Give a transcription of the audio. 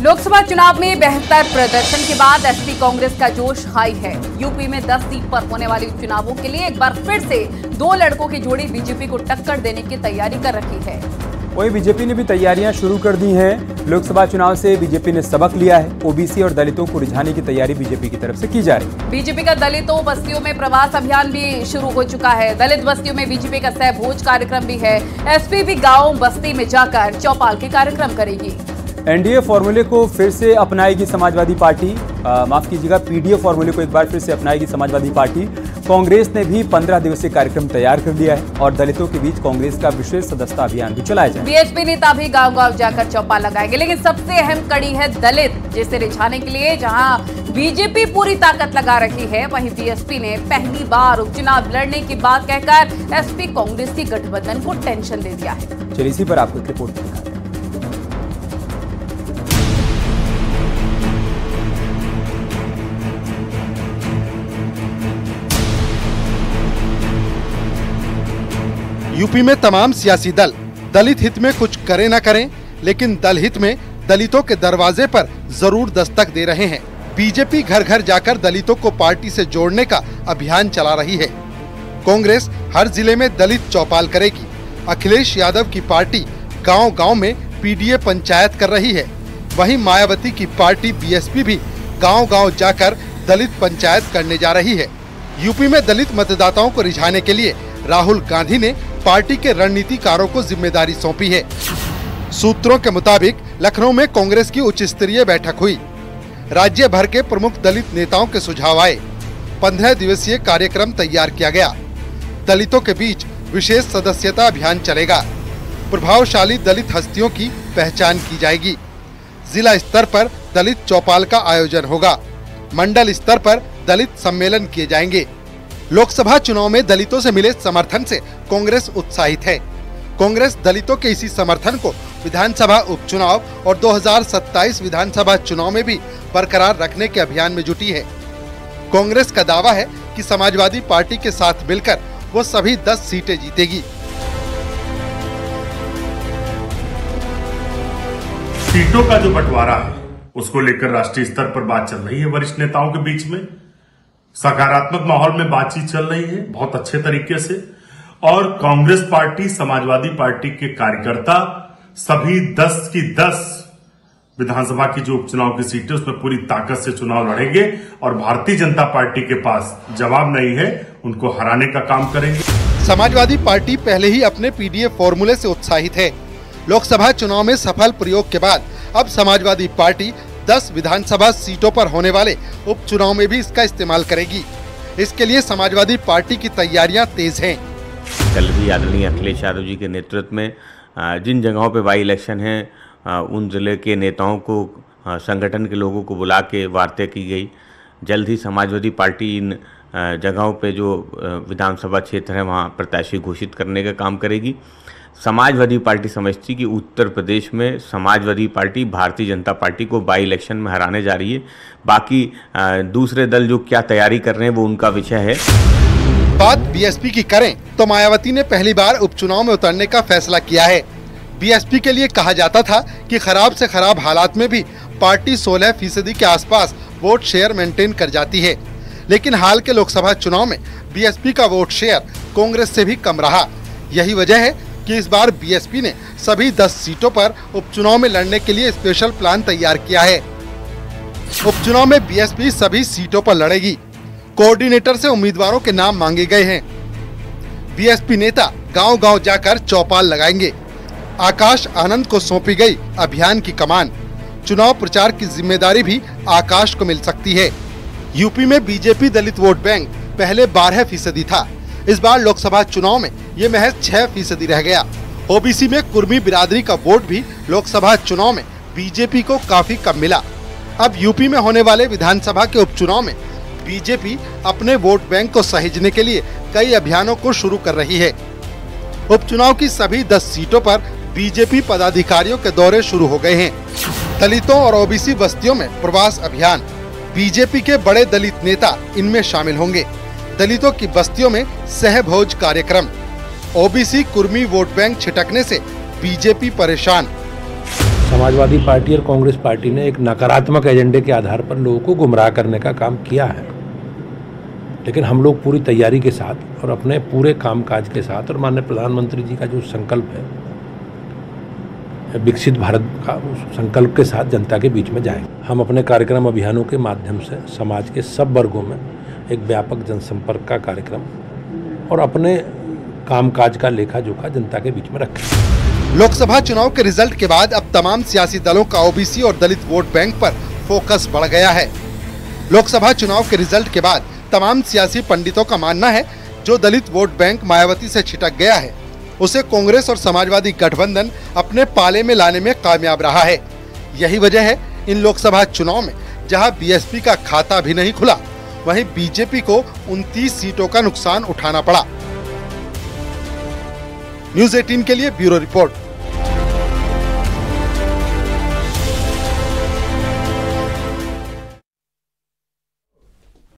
लोकसभा चुनाव में बेहतर प्रदर्शन के बाद एसपी कांग्रेस का जोश हाई है। यूपी में 10 सीट पर होने वाले चुनावों के लिए एक बार फिर से 2 लड़कों की जोड़ी बीजेपी को टक्कर देने की तैयारी कर रही है। वहीं बीजेपी ने भी तैयारियां शुरू कर दी हैं। लोकसभा चुनाव से बीजेपी ने सबक लिया है। ओबीसी और दलितों को रिझाने की तैयारी बीजेपी की तरफ से की जा रही है। बीजेपी का दलितों बस्तियों में प्रवास अभियान भी शुरू हो चुका है। दलित बस्तियों में बीजेपी का सह भोज कार्यक्रम भी है। एसपी भी गाँव बस्ती में जाकर चौपाल के कार्यक्रम करेगी। एनडीए फॉर्मूले को फिर से अपनाएगी समाजवादी पार्टी, माफ कीजिएगा पीडीए फॉर्मूले को एक बार फिर से अपनाएगी समाजवादी पार्टी। कांग्रेस ने भी 15 दिवसीय कार्यक्रम तैयार कर दिया है और दलितों के बीच कांग्रेस का विशेष सदस्यता अभियान भी चलाया जाएगा। बीएसपी नेता भी गांव-गांव जाकर चौपाल लगाएंगे, लेकिन सबसे अहम कड़ी है दलित, जिसे रिझाने के लिए जहां बीजेपी पूरी ताकत लगा रही है, वहीं बीएसपी ने पहली बार उपचुनाव लड़ने की बात कहकर एसपी कांग्रेस की गठबंधन को टेंशन दे दिया है। चलिए इसी पर आपको एक रिपोर्ट दिखा दें। यूपी में तमाम सियासी दल दलित हित में कुछ करें न करें, लेकिन दल हित में दलितों के दरवाजे पर जरूर दस्तक दे रहे हैं। बीजेपी घर घर जाकर दलितों को पार्टी से जोड़ने का अभियान चला रही है। कांग्रेस हर जिले में दलित चौपाल करेगी। अखिलेश यादव की पार्टी गांव-गांव में पीडीए पंचायत कर रही है। वहीं मायावती की पार्टी बीएसपी भी गांव-गांव जाकर दलित पंचायत करने जा रही है। यूपी में दलित मतदाताओं को रिझाने के लिए राहुल गांधी ने पार्टी के रणनीतिकारों को जिम्मेदारी सौंपी है। सूत्रों के मुताबिक लखनऊ में कांग्रेस की उच्च स्तरीय बैठक हुई। राज्य भर के प्रमुख दलित नेताओं के सुझाव आए। 15 दिवसीय कार्यक्रम तैयार किया गया। दलितों के बीच विशेष सदस्यता अभियान चलेगा। प्रभावशाली दलित हस्तियों की पहचान की जाएगी। जिला स्तर पर दलित चौपाल का आयोजन होगा। मंडल स्तर पर दलित सम्मेलन किए जाएंगे। लोकसभा चुनाव में दलितों से मिले समर्थन से कांग्रेस उत्साहित है। कांग्रेस दलितों के इसी समर्थन को विधानसभा उपचुनाव और 2027 विधानसभा चुनाव में भी बरकरार रखने के अभियान में जुटी है। कांग्रेस का दावा है कि समाजवादी पार्टी के साथ मिलकर वो सभी 10 सीटें जीतेगी। सीटों का जो बंटवारा है उसको लेकर राष्ट्रीय स्तर पर बात चल रही है। वरिष्ठ नेताओं के बीच में सकारात्मक माहौल में बातचीत चल रही है, बहुत अच्छे तरीके से। और कांग्रेस पार्टी, समाजवादी पार्टी के कार्यकर्ता सभी 10 की 10 विधानसभा की जो उपचुनाव की सीटें उसमें पूरी ताकत से चुनाव लड़ेंगे और भारतीय जनता पार्टी के पास जवाब नहीं है, उनको हराने का काम करेंगे। समाजवादी पार्टी पहले ही अपने पीडीए फॉर्मूले से उत्साहित है। लोकसभा चुनाव में सफल प्रयोग के बाद अब समाजवादी पार्टी 10 विधानसभा सीटों पर होने वाले उपचुनाव में भी इसका इस्तेमाल करेगी। इसके लिए समाजवादी पार्टी की तैयारियां तेज हैं। कल भी आदरणीय अखिलेश यादव जी के नेतृत्व में जिन जगहों पे बाई इलेक्शन है उन जिले के नेताओं को, संगठन के लोगों को बुला के वार्ता की गई। जल्द ही समाजवादी पार्टी इन जगहों पे जो विधानसभा क्षेत्र है वहाँ प्रत्याशी घोषित करने का काम करेगी। समाजवादी पार्टी समझती कि उत्तर प्रदेश में समाजवादी पार्टी भारतीय जनता पार्टी को बाई इलेक्शन में हराने जा रही है। बाकी दूसरे दल जो क्या तैयारी कर रहे हैं वो उनका विषय है। बात बीएसपी की करें तो मायावती ने पहली बार उपचुनाव में उतरने का फैसला किया है। बीएसपी के लिए कहा जाता था कि खराब से खराब हालात में भी पार्टी 16% के आसपास वोट शेयर मेंटेन कर जाती है, लेकिन हाल के लोकसभा चुनाव में बीएसपी का वोट शेयर कांग्रेस से भी कम रहा। यही वजह है कि इस बार बीएसपी ने सभी 10 सीटों पर उपचुनाव में लड़ने के लिए स्पेशल प्लान तैयार किया है। उपचुनाव में बीएसपी सभी सीटों पर लड़ेगी। कोऑर्डिनेटर से उम्मीदवारों के नाम मांगे गए हैं। बीएसपी नेता गांव-गांव जाकर चौपाल लगाएंगे। आकाश आनंद को सौंपी गई अभियान की कमान। चुनाव प्रचार की जिम्मेदारी भी आकाश को मिल सकती है। यूपी में बीजेपी दलित वोट बैंक पहले 12% था। इस बार लोकसभा चुनाव में ये महज 6% रह गया। ओबीसी में कुर्मी बिरादरी का वोट भी लोकसभा चुनाव में बीजेपी को काफी कम मिला। अब यूपी में होने वाले विधानसभा के उपचुनाव में बीजेपी अपने वोट बैंक को सहेजने के लिए कई अभियानों को शुरू कर रही है। उपचुनाव की सभी 10 सीटों पर बीजेपी पदाधिकारियों के दौरे शुरू हो गए हैं। दलितों और ओबीसी बस्तियों में प्रवास अभियान। बीजेपी के बड़े दलित नेता इनमें शामिल होंगे। दलितों की बस्तियों में सहभोज कार्यक्रम। ओबीसी कुर्मी वोट बैंक छिटकने से बीजेपी परेशान। समाजवादी पार्टी और कांग्रेस पार्टी ने एक नकारात्मक एजेंडे के आधार पर लोगों को गुमराह करने का काम किया है, लेकिन हम लोग पूरी तैयारी के साथ और अपने पूरे कामकाज के साथ और माननीय प्रधानमंत्री जी का जो संकल्प है विकसित भारत का, उस संकल्प के साथ जनता के बीच में जाएंगे। हम अपने कार्यक्रम अभियानों के माध्यम से समाज के सब वर्गों में एक व्यापक जनसंपर्क का कार्यक्रम और अपने कामकाज का लेखा जोखा जनता के बीच में रखें। लोकसभा चुनाव के रिजल्ट के बाद अब तमाम सियासी दलों का ओबीसी और दलित वोट बैंक पर फोकस बढ़ गया है। लोकसभा चुनाव के रिजल्ट के बाद तमाम सियासी पंडितों का मानना है जो दलित वोट बैंक मायावती से छिटक गया है उसे कांग्रेस और समाजवादी गठबंधन अपने पाले में लाने में कामयाब रहा है। यही वजह है इन लोकसभा चुनाव में जहां बीएसपी का खाता भी नहीं खुला, वहीं बीजेपी को 29 सीटों का नुकसान उठाना पड़ा। न्यूज़ 18 के लिए ब्यूरो रिपोर्ट।